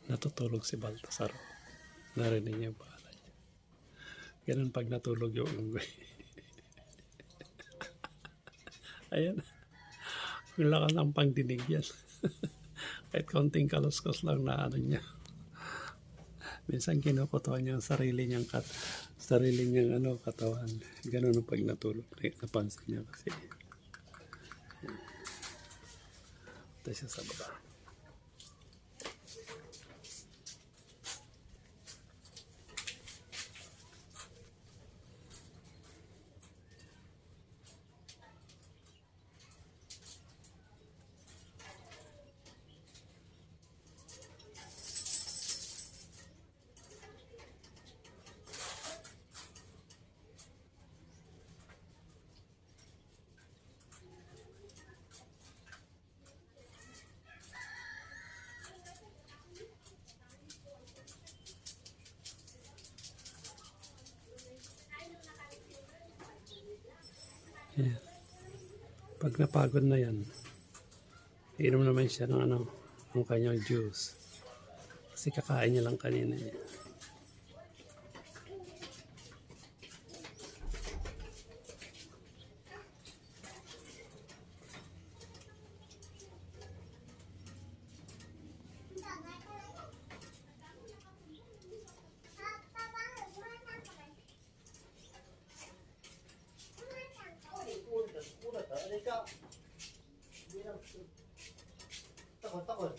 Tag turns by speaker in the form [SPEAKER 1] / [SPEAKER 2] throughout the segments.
[SPEAKER 1] Natutulog si Baltasar. Narinig niya yung palay. Ganun pag natulog yung unggoy. Ayan. Ang lakas ng pangdinig yan. Kahit kaunting kaluskos lang na ano niya. Minsan kinukutuan niya ang sarili niyang katawan. Ganun ang pag natulog. Napansin niya kasi. Ito siya sa baba. Yeah. Pag napagod na yan, inom naman siya ng ang kanyang juice. Kasi kakain niya lang kanina.
[SPEAKER 2] Takot.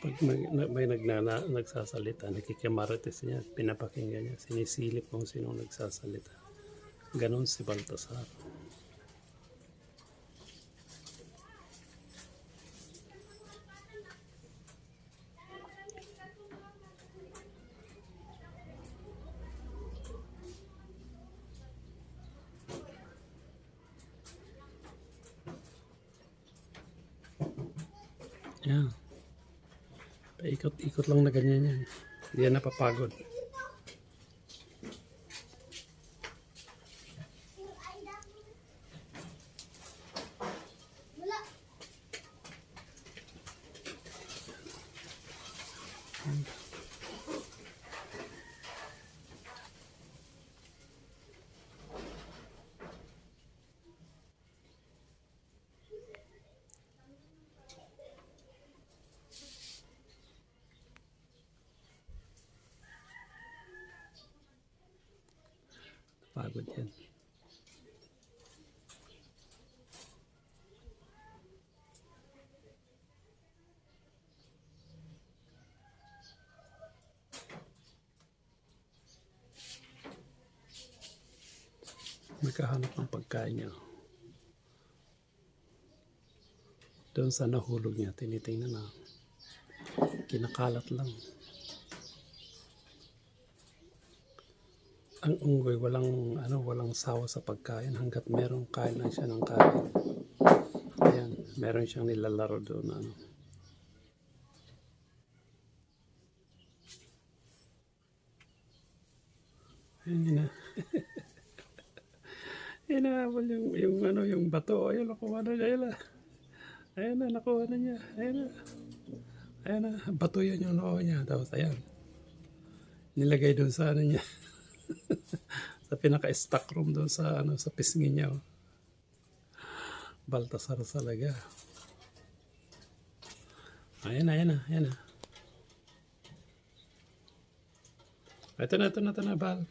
[SPEAKER 1] Pag may nagsasalita, nakikimarites niya, pinapakinggan niya, sinisilip kung sinong nagsasalita. Ganon si Baltasar. Yan. Paikot-ikot lang na ganyan yan. Hindi yan napapagod. Pagod yan. Nagkahanap ng pagkain niya. Doon sa nahulog niya, tinitingnan na. Kinakalat lang. Ang unggoy walang sawa sa pagkain hanggat merong kain na siya ng kain. Ayan, meron siyang nilalaro doon Ayan na. Hinahabol yung bato. Ayun, nakuha na niya. Ayan na, nakuha na niya. Ayan na, bato yan yung nakuha niya. Tapos ayan, nilagay doon sa niya. Sa pinaka-stock room doon sa sa pisngi niya. Baltasar talaga. Ayan na. Ito na, Bal.